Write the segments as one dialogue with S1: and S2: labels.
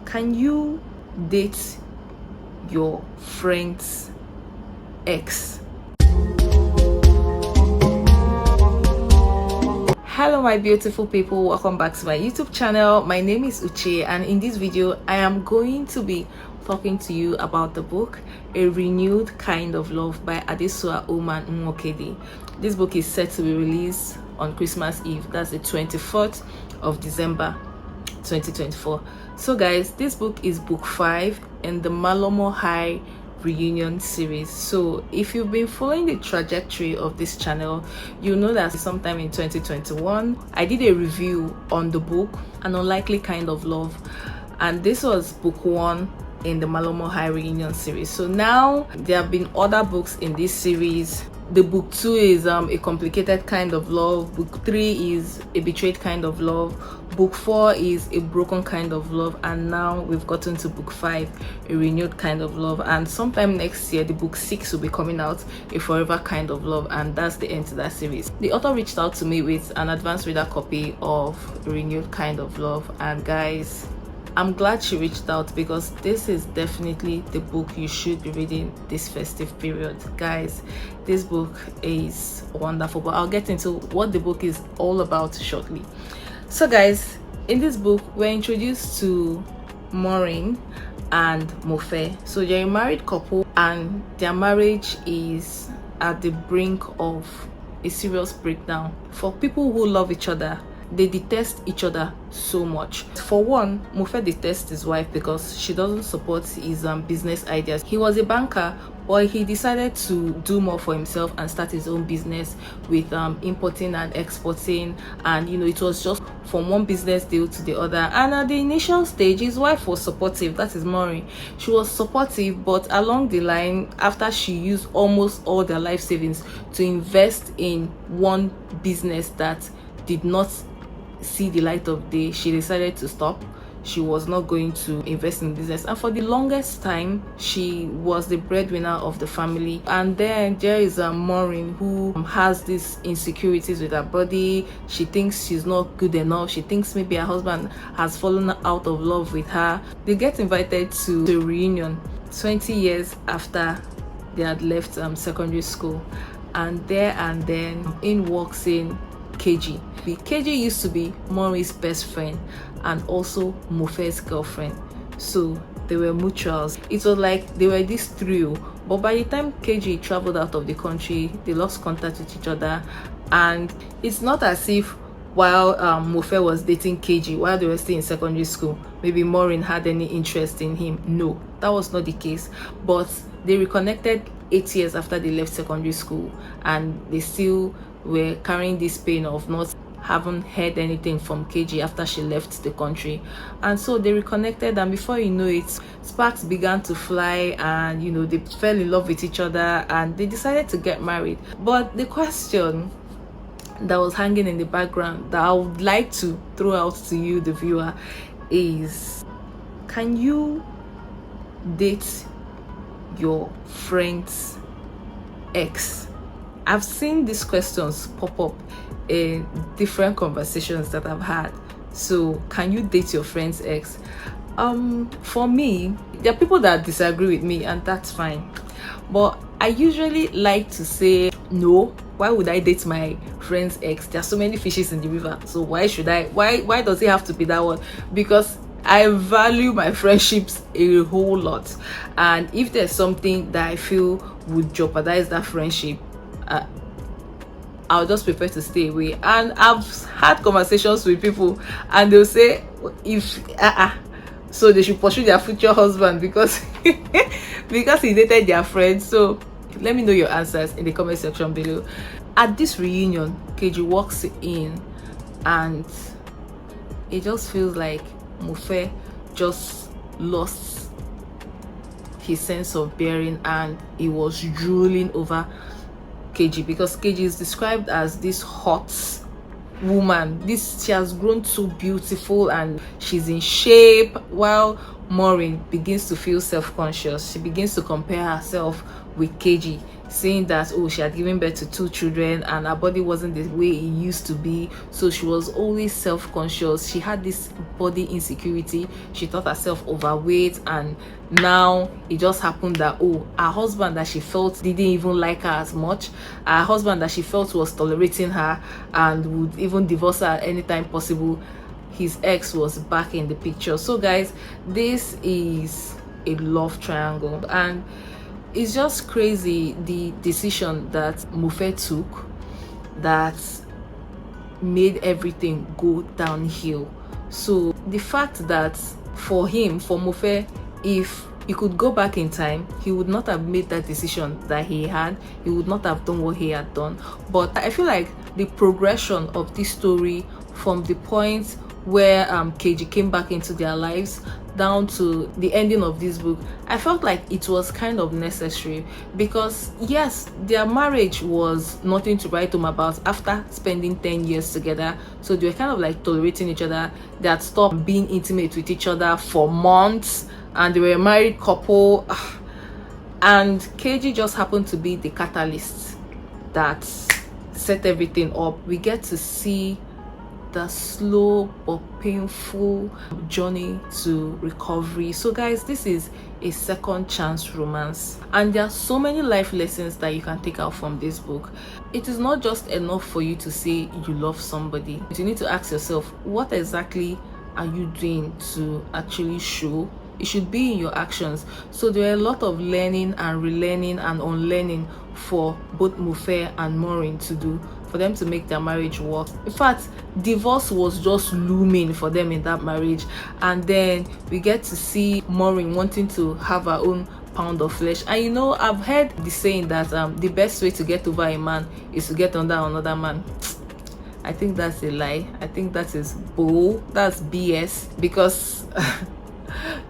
S1: Can you date your friend's ex? Hello my beautiful people, welcome back to my YouTube channel. My name is Uche, and in this video I am going to be talking to you about the book A Renewed Kind of Love by Adesuwa and Nwokedi. This book is set to be released on Christmas Eve, that's the 24th of December 2024. So guys, this book is book 5 in the Malomo High Reunion series. So if you've been following the trajectory of this channel, you know that sometime in 2021 I did a review on the book An Unlikely Kind of Love, and this was book 1 in the Malomo High Reunion series. So now there have been other books in this series. The book 2 is A Complicated Kind of Love, book 3 is A Betrayed Kind of Love, book 4 is A Broken Kind of Love, and now we've gotten to book 5, A Renewed Kind of Love. And sometime next year the book 6 will be coming out, A Forever Kind of Love, and that's the end to that series. The author reached out to me with an advanced reader copy of A Renewed Kind of Love, and guys, I'm glad she reached out because this is definitely the book you should be reading this festive period. Guys, this book is wonderful, but I'll get into what the book is all about shortly. So guys, in this book we're introduced to Morin and Mofe. So they're a married couple and their marriage is at the brink of a serious breakdown. For people who love each other, they detest each other so much. For one, Mofe detests his wife because she doesn't support his business ideas. He was a banker, but he decided to do more for himself and start his own business with importing and exporting, and it was just from one business deal to the other. And at the initial stage his wife was supportive, that is Morin. She was supportive, but along the line, after she used almost all their life savings to invest in one business that did not see the light of day, she decided to stop. She was not going to invest in business, and for the longest time she was the breadwinner of the family. And then there is Morin, who has these insecurities with her body. She thinks she's not good enough. She thinks maybe her husband has fallen out of love with her. They get invited to the reunion 20 years after they had left secondary school, and there and then in walks in Keji. Keji used to be Morin's best friend and also Mofe's girlfriend, so they were mutuals. It was like they were this trio, but by the time Keji traveled out of the country, they lost contact with each other. And it's not as if while Mofe was dating Keji while they were still in secondary school, maybe Morin had any interest in him. No, that was not the case. But they reconnected 8 years after they left secondary school, and they still were carrying this pain of not having heard anything from Keji after she left the country. And so they reconnected, and before you know it, sparks began to fly, and they fell in love with each other and they decided to get married. But the question that was hanging in the background that I would like to throw out to you, the viewer, is: can you date your friend's ex? I've seen these questions pop up in different conversations that I've had. So can you date your friend's ex? For me, there are people that disagree with me, and that's fine, but I usually like to say no. Why would I date my friend's ex? There are so many fishes in the river, so why should I? Why does it have to be that one? Because I value my friendships a whole lot, and if there's something that I feel would jeopardize that friendship, I'll just prefer to stay away. And I've had conversations with people and they'll say if so they should pursue their future husband because because he dated their friend. So let me know your answers in the comment section below. At this reunion, Keji walks in and it just feels like Mofe just lost his sense of bearing and he was drooling over Keji, because Keji is described as this hot woman. She has grown so beautiful and she's in shape, while Morin begins to feel self-conscious. She begins to compare herself with Keji, saying that, oh, she had given birth to 2 children and her body wasn't the way it used to be, so she was always self-conscious. She had this body insecurity. She thought herself overweight, and now it just happened that, oh, her husband that she felt didn't even like her as much, her husband that she felt was tolerating her and would even divorce her at any time possible, his ex was back in the picture. So guys, this is a love triangle, and it's just crazy the decision that Mofe took that made everything go downhill. So the fact that for him, for Mofe, if he could go back in time, he would not have made that decision that he had. He would not have done what he had done. But I feel like the progression of this story, from the point where Keji came back into their lives down to the ending of this book, I felt like it was kind of necessary, because yes, their marriage was nothing to write home about after spending 10 years together. So they were kind of like tolerating each other. They had stopped being intimate with each other for months, and they were a married couple. And Keji just happened to be the catalyst that set everything up. We get to see the slow but painful journey to recovery. So guys, this is a second chance romance, and there are so many life lessons that you can take out from this book. It is not just enough for you to say you love somebody. You need to ask yourself, what exactly are you doing to actually show? It should be in your actions. So there are a lot of learning and relearning and unlearning for both Mofe and Morin to do, for them to make their marriage work. In fact, divorce was just looming for them in that marriage, and then we get to see Morin wanting to have her own pound of flesh. And you know, I've heard the saying that the best way to get over a man is to get under another man. I think that's a lie. I think that is bull. That's BS, because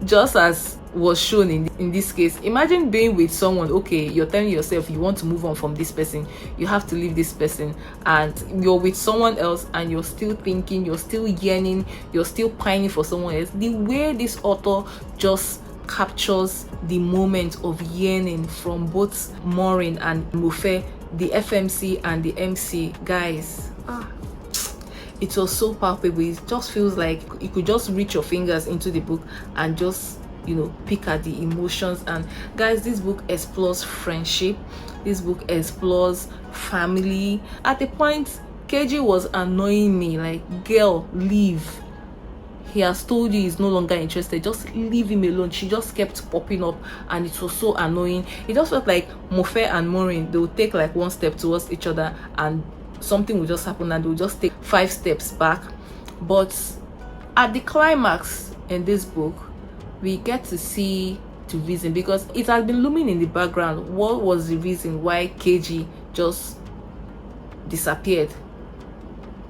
S1: just as was shown in this case, imagine being with someone, okay, you're telling yourself you want to move on from this person, you have to leave this person, and you're with someone else and you're still thinking, you're still yearning, you're still pining for someone else. The way this author just captures the moment of yearning from both Morin and Mofe, the FMC and the MC, guys, it was so palpable. It just feels like you could just reach your fingers into the book and just, you know, pick at the emotions. And guys, this book explores friendship, this book explores family. At the point, Keji was annoying me, like, girl, leave, he has told you he's no longer interested, just leave him alone. She just kept popping up, and it was so annoying. It just felt like Mofe and Morin, they would take like one step towards each other and something will just happen, and they'll just take 5 steps back. But at the climax in this book, we get to see the reason, because it has been looming in the background. What was the reason why Keji just disappeared?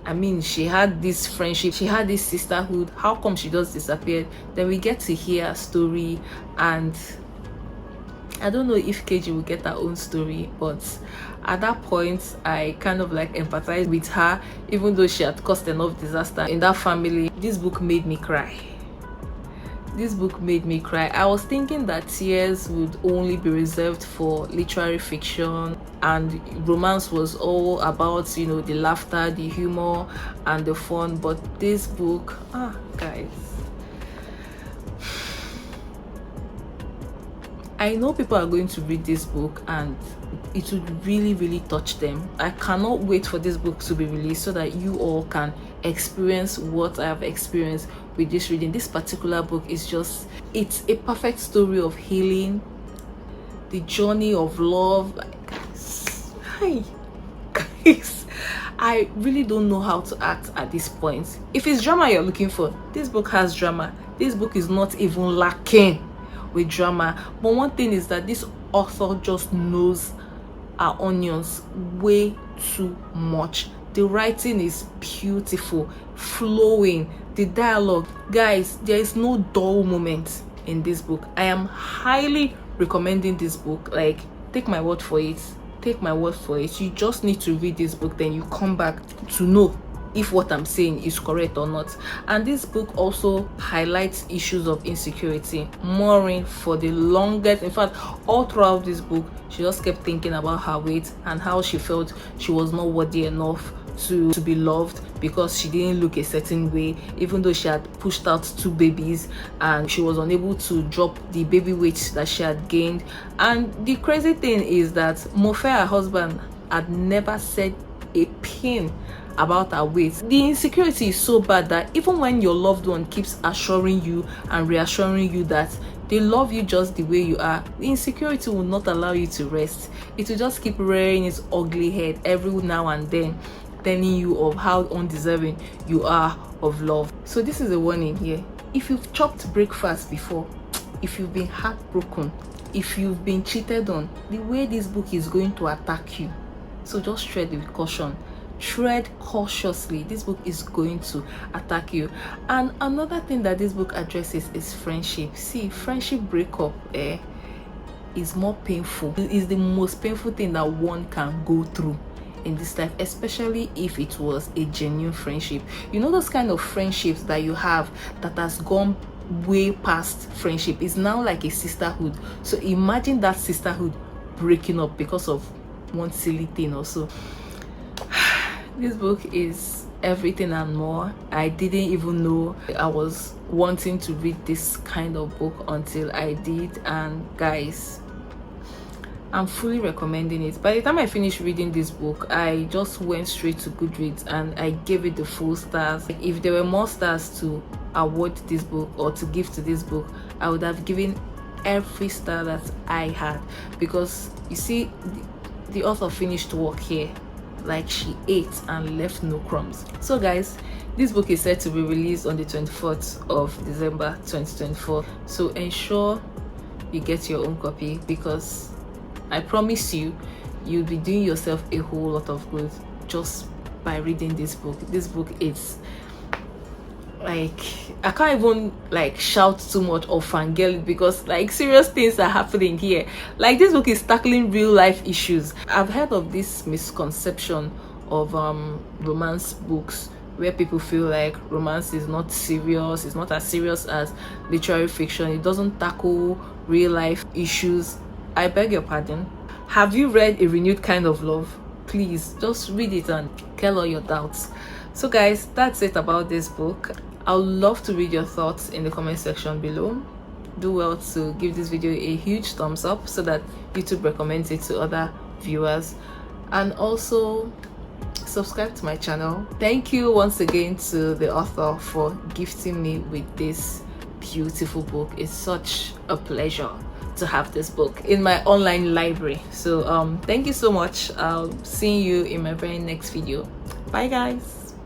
S1: I mean, she had this friendship, she had this sisterhood. How come she just disappeared? Then we get to hear her story, and I don't know if Keji will get her own story, but at that point I kind of like empathized with her, even though she had caused enough disaster in that family. This book made me cry. This book made me cry. I was thinking that tears would only be reserved for literary fiction, and romance was all about, you know, the laughter, the humor and the fun. But this book, guys, I know people are going to read this book and it would really touch them. I cannot wait for this book to be released so that you all can experience what I have experienced with this reading. This particular book is just, it's a perfect story of healing, the journey of love. Guys, I really don't know how to act at this point. If it's drama you're looking for, this book has drama. This book is not even lacking with drama. But one thing is that this author just knows our onions way too much. The writing is beautiful, flowing, the dialogue, guys, there is no dull moment in this book. I am highly recommending this book. Like, take my word for it, take my word for it. You just need to read this book, then you come back to know if what I'm saying is correct or not. And this book also highlights issues of insecurity. Morin, for the longest, in fact all throughout this book, she just kept thinking about her weight and how she felt she was not worthy enough to be loved because she didn't look a certain way, even though she had pushed out 2 babies and she was unable to drop the baby weight that she had gained. And the crazy thing is that Mofe, her husband, had never said a pin about her weight. The insecurity is so bad that even when your loved one keeps assuring you and reassuring you that they love you just the way you are, the insecurity will not allow you to rest. It will just keep rearing its ugly head every now and then, telling you of how undeserving you are of love. So this is a warning here. If you've chopped breakfast before, if you've been heartbroken, if you've been cheated on, the way this book is going to attack you. So just tread with caution. Tread cautiously. This book is going to attack you. And another thing that this book addresses is friendship. See, friendship breakup is more painful. It is the most painful thing that one can go through in this life, especially if it was a genuine friendship. You know, those kind of friendships that you have that has gone way past friendship, is now like a sisterhood. So imagine that sisterhood breaking up because of one silly thing or so. This book is everything and more. I didn't even know I was wanting to read this kind of book until I did, and guys, I'm fully recommending it. By the time I finished reading this book, I just went straight to Goodreads and I gave it the full stars. If there were more stars to award this book or to give to this book, I would have given every star that I had, because you see, the author finished work here like she ate and left no crumbs. So guys, this book is set to be released on the 24th of December 2024. So ensure you get your own copy, because I promise you, you'll be doing yourself a whole lot of good just by reading this book. This book is like, I can't even like shout too much or fangirl it, because like serious things are happening here. Like, this book is tackling real life issues. I've heard of this misconception of romance books, where people feel like romance is not serious, it's not as serious as literary fiction, it doesn't tackle real life issues. I beg your pardon. Have you read A Renewed Kind of Love? Please just read it and tell all your doubts. So guys, that's it about this book. I would love to read your thoughts in the comment section below. Do well to give this video a huge thumbs up so that YouTube recommends it to other viewers, and also subscribe to my channel. Thank you once again to the author for gifting me with this beautiful book. It's such a pleasure to have this book in my online library. So thank you so much. I'll see you in my very next video. Bye guys.